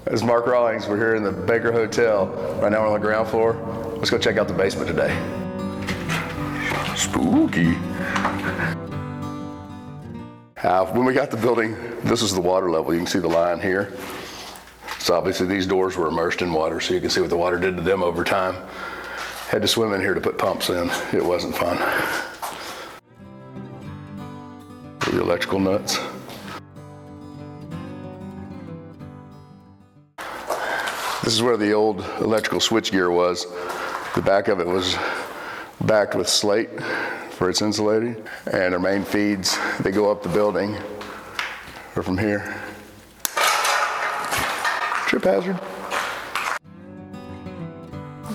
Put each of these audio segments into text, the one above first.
It's Mark Rawlings. We're here in the Baker Hotel. Right now we're on the ground floor. Let's go check out the basement today. Spooky. When we got the building, this is the water level. You can see the line here. So obviously these doors were immersed in water, so you can see what the water did to them over time. Had to swim in here to put pumps in. It wasn't fun. The electrical nuts. This is where the old electrical switchgear was. The back of it was backed with slate for its insulating. And our main feeds, they go up the building, or from here. Trip hazard.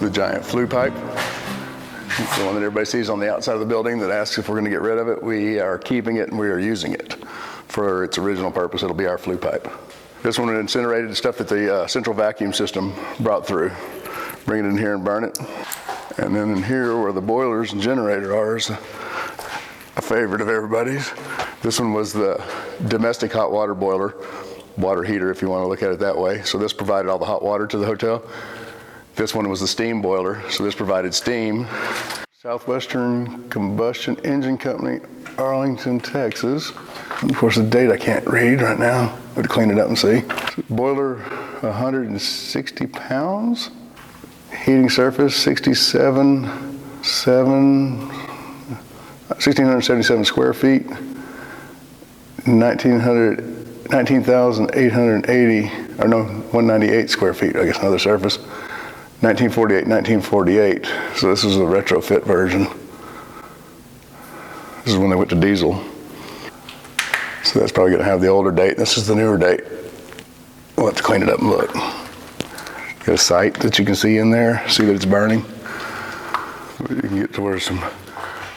The giant flue pipe, the one that everybody sees on the outside of the building that asks if we're going to get rid of it. We are keeping it and we are using it for its original purpose. It'll be our flue pipe. This one incinerated the stuff that the central vacuum system brought through. Bring it in here and burn it. And then in here where the boilers and generator are is a favorite of everybody's. This one was the domestic hot water boiler, water heater if you want to look at it that way. So this provided all the hot water to the hotel. This one was the steam boiler, so this provided steam. Southwestern Combustion Engine Company, Arlington, Texas. Of course, the date I can't read right now. I would clean it up and see. Boiler, 160 pounds. Heating surface, 1,677 square feet. 19,880, or no, 198 square feet, I guess another surface. 1948. So this is a retrofit version. This is when they went to diesel. So that's probably gonna have the older date. This is the newer date. We'll have to clean it up and look. Got a sight that you can see in there, see that it's burning. You can get to where some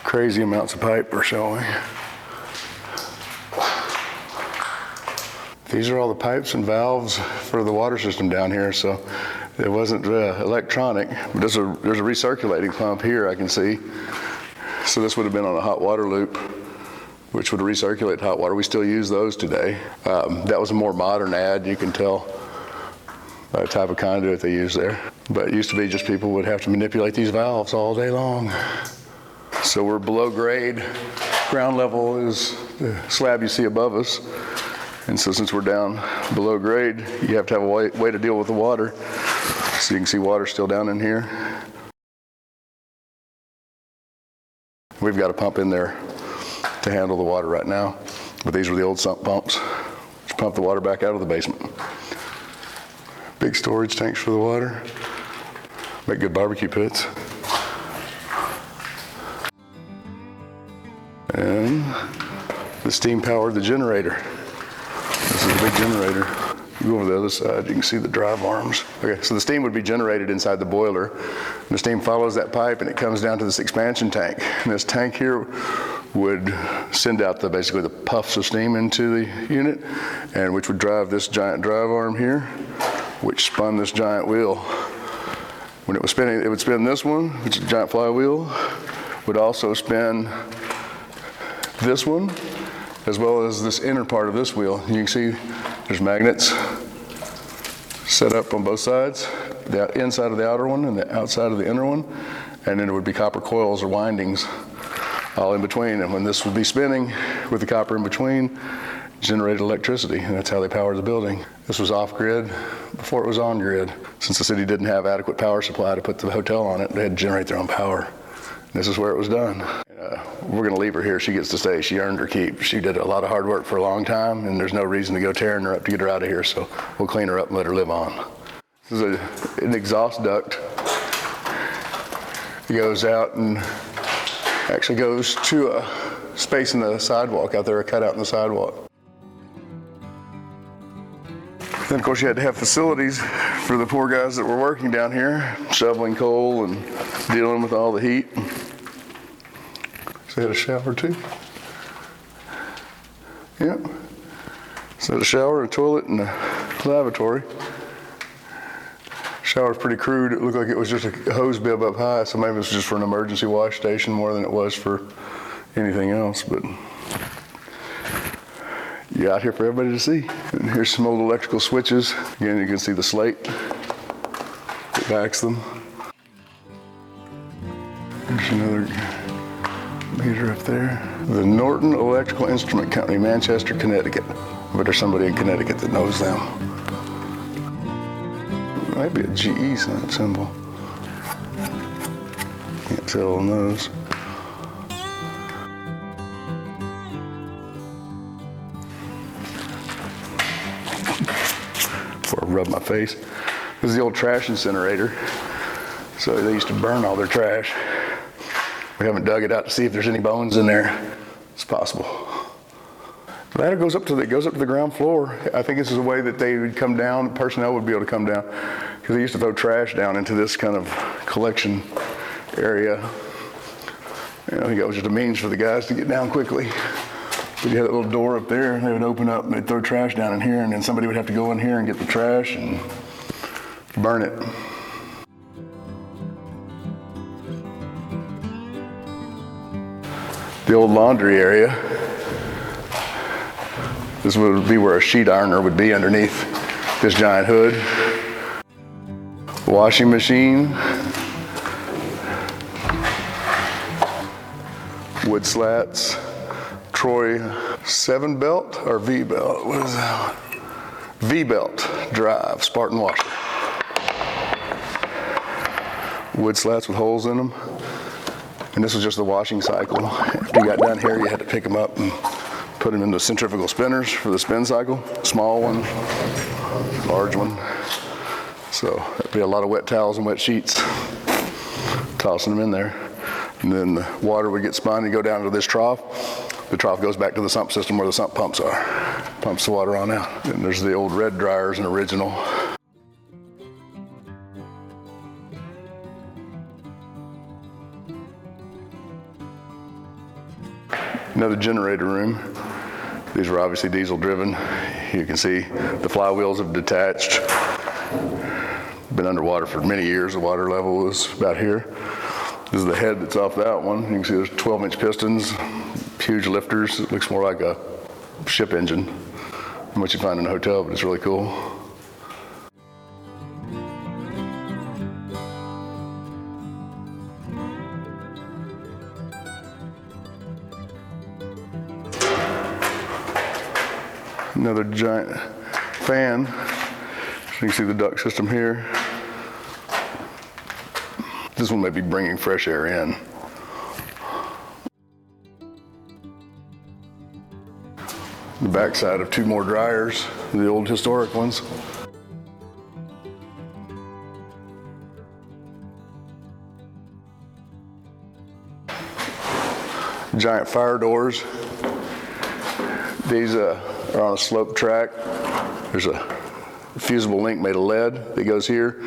crazy amounts of pipe are showing. These are all the pipes and valves for the water system down here, so it wasn't electronic. But there's a recirculating pump here I can see. So this would have been on a hot water loop, which would recirculate hot water. We still use those today. That was a more modern ad, you can tell by the type of conduit they use there. But it used to be just people would have to manipulate these valves all day long. So we're below grade. Ground level is the slab you see above us. And so since we're down below grade, you have to have a way to deal with the water. So you can see water still down in here. We've got a pump in there to handle the water right now. But these are the old sump pumps, which pump the water back out of the basement. Big storage tanks for the water. Make good barbecue pits. And the steam powered the generator. This is a big generator. You go over the other side, you can see the drive arms. Okay, so the steam would be generated inside the boiler. And the steam follows that pipe and it comes down to this expansion tank. And this tank here would send out basically the puffs of steam into the unit, and which would drive this giant drive arm here, which spun this giant wheel. When it was spinning, it would spin this one, which is a giant flywheel, would also spin this one, as well as this inner part of this wheel. You can see there's magnets set up on both sides, the inside of the outer one and the outside of the inner one, and then it would be copper coils or windings all in between. And when this would be spinning with the copper in between, generated electricity, and that's how they powered the building. This was off-grid before it was on-grid. Since the city didn't have adequate power supply to put the hotel on it, they had to generate their own power. This is where it was done. We're gonna leave her here. She gets to stay. She earned her keep. She did a lot of hard work for a long time, and there's no reason to go tearing her up to get her out of here, so we'll clean her up and let her live on. This is an exhaust duct. It goes out and actually goes to a space in the sidewalk out there, a cutout in the sidewalk. Then, of course, you had to have facilities for the poor guys that were working down here, shoveling coal and dealing with all the heat. So they had a shower too. Yep. So a shower, a toilet, and a lavatory. Shower's pretty crude. It looked like it was just a hose bib up high, so maybe it was just for an emergency wash station more than it was for anything else. But be out here for everybody to see. And here's some old electrical switches. Again, you can see the slate that backs them. There's another meter up there. The Norton Electrical Instrument Company, Manchester, Connecticut. But there's somebody in Connecticut that knows them. Might be a GE symbol. Can't tell on those. Before I rub my face. This is the old trash incinerator. So they used to burn all their trash. We haven't dug it out to see if there's any bones in there. It's possible. The ladder goes up to the ground floor. I think this is a way that they would come down, personnel would be able to come down, because they used to throw trash down into this kind of collection area. And I think that was just a means for the guys to get down quickly. But you had that little door up there, they would open up and they'd throw trash down in here, and then somebody would have to go in here and get the trash and burn it. The old laundry area. This would be where a sheet ironer would be underneath this giant hood. Washing machine. Wood slats. Troy 7-belt or V-belt? What is that? V-belt drive, Spartan washer. Wood slats with holes in them. And this was just the washing cycle. After you got done here, you had to pick them up and put them into centrifugal spinners for the spin cycle. Small one, large one. So that'd be a lot of wet towels and wet sheets. Tossing them in there. And then the water would get spun and go down to this trough. The trough goes back to the sump system where the sump pumps are. Pumps the water on out. And there's the old red dryers, an original. Another generator room. These were obviously diesel driven. You can see the flywheels have detached. Been underwater for many years. The water level was about here. This is the head that's off that one. You can see there's 12-inch pistons, huge lifters. It looks more like a ship engine than what you find in a hotel, but it's really cool. Another giant fan. So you can see the duct system here. This one may be bringing fresh air in. The backside of 2 more dryers, the old historic ones. Giant fire doors. These are on a slope track. There's a fusible link made of lead that goes here.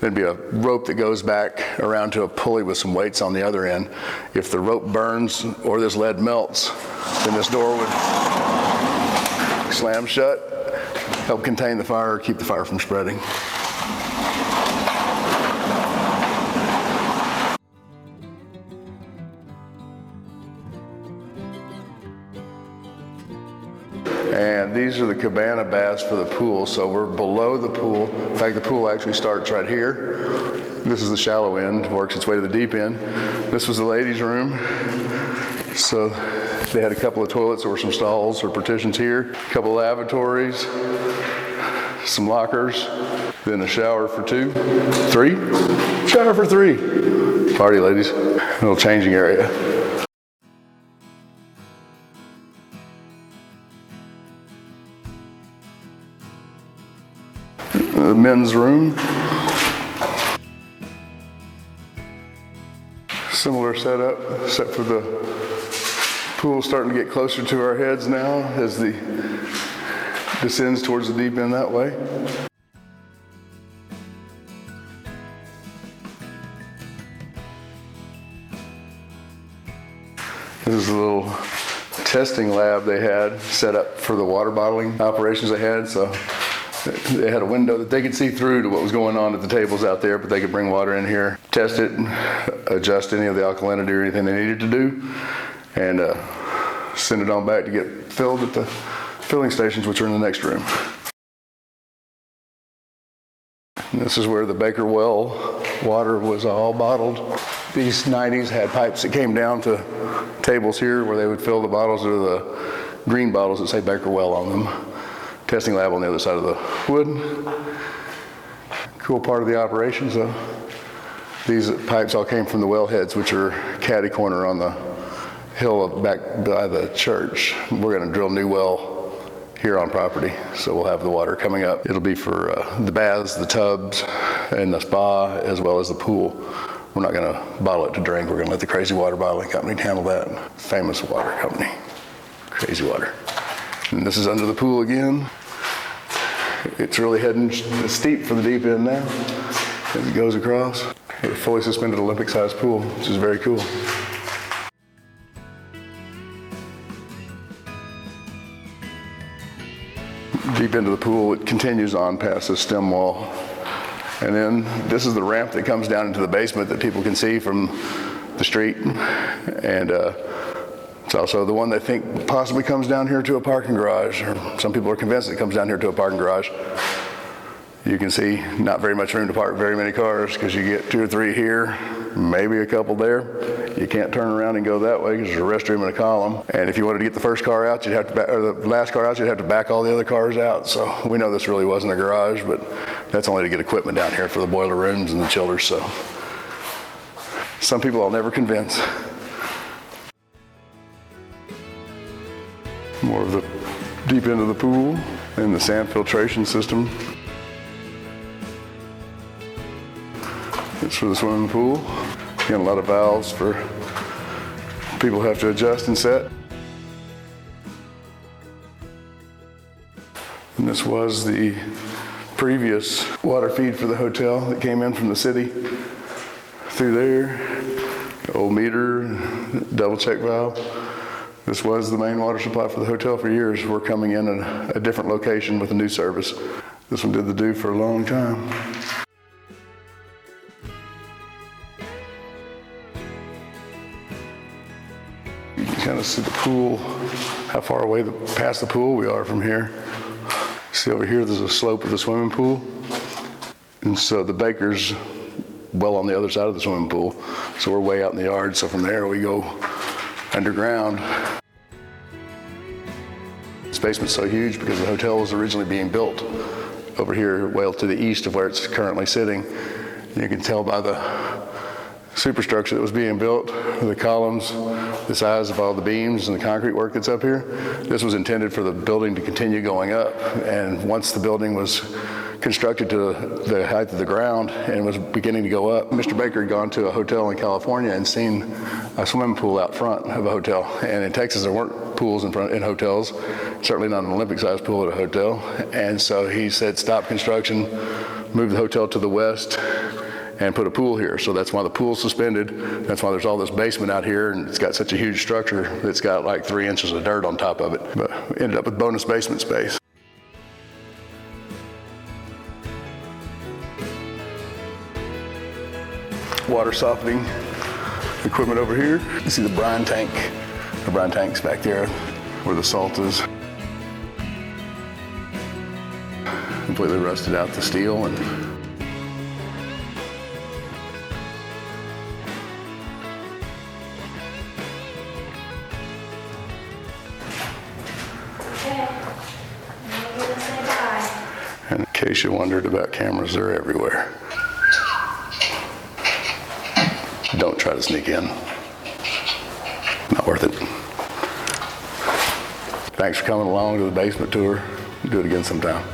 There'd be a rope that goes back around to a pulley with some weights on the other end. If the rope burns or this lead melts, then this door would slam shut, help contain the fire, keep the fire from spreading. And these are the cabana baths for the pool. So we're below the pool. In fact, the pool actually starts right here. This is the shallow end, works its way to the deep end. This was the ladies' room. So they had a couple of toilets. There were some stalls or partitions here, a couple of lavatories, some lockers, then a shower for 2, 3, shower for 3. Party, ladies. A little changing area. The men's room. Similar setup, except for the pool starting to get closer to our heads now as the descends towards the deep end that way. This is a little testing lab they had set up for the water bottling operations they had. So they had a window that they could see through to what was going on at the tables out there, but they could bring water in here, test it, adjust any of the alkalinity or anything they needed to do, and send it on back to get filled at the filling stations, which are in the next room. And this is where the Baker well water was all bottled. These 90s had pipes that came down to tables here where they would fill the bottles, or the green bottles that say Baker well on them. Testing lab on the other side of the wood. Cool part of the operations though. These pipes all came from the wellheads, which are catty corner on the hill back by the church. We're going to drill a new well here on property, so we'll have the water coming up. It'll be for the baths, the tubs, and the spa, as well as the pool. We're not going to bottle it to drink. We're going to let the Crazy Water Bottling Company handle that. Famous water company, Crazy Water. And this is under the pool again. It's really heading steep for the deep end now as it goes across. A fully suspended Olympic-sized pool, which is very cool. Deep into the pool, it continues on past the stem wall. And then this is the ramp that comes down into the basement that people can see from the street. And it's also the one they think possibly comes down here to a parking garage, or some people are convinced it comes down here to a parking garage. You can see not very much room to park very many cars, because you get 2 or 3 here, maybe a couple there. You can't turn around and go that way because there's a restroom and a column. And if you wanted to get the first car out, you'd have to or the last car out, you'd have to back all the other cars out. So we know this really wasn't a garage, but that's only to get equipment down here for the boiler rooms and the chillers. So some people I'll never convince. More of the deep end of the pool and the sand filtration system. It's for the swimming pool. Again, a lot of valves for people who have to adjust and set. And this was the previous water feed for the hotel that came in from the city through there. Old meter, double check valve. This was the main water supply for the hotel for years. We're coming in at a different location with a new service. This one did the do for a long time. You can kind of see the pool, how far away past the pool we are from here. See over here, there's a slope of the swimming pool. And so the Baker's well on the other side of the swimming pool. So we're way out in the yard. So from there we go underground. This basement's so huge because the hotel was originally being built over here, well to the east of where it's currently sitting. You can tell by the superstructure that was being built, the columns, the size of all the beams and the concrete work that's up here. This was intended for the building to continue going up. And once the building was constructed to the height of the ground and was beginning to go up, Mr. Baker had gone to a hotel in California and seen a swimming pool out front of a hotel. And in Texas, there weren't pools in hotels, certainly not an Olympic-sized pool at a hotel. And so he said, stop construction, move the hotel to the west, and put a pool here. So that's why the pool's suspended. That's why there's all this basement out here, and it's got such a huge structure that's got like 3 inches of dirt on top of it. But we ended up with bonus basement space. Water softening equipment over here. You see the brine tank. The brine tank's back there where the salt is. Completely rusted out the steel. And and in case you wondered about cameras, they're everywhere. Don't try to sneak in. Not worth it. Thanks for coming along to the basement tour. Do it again sometime.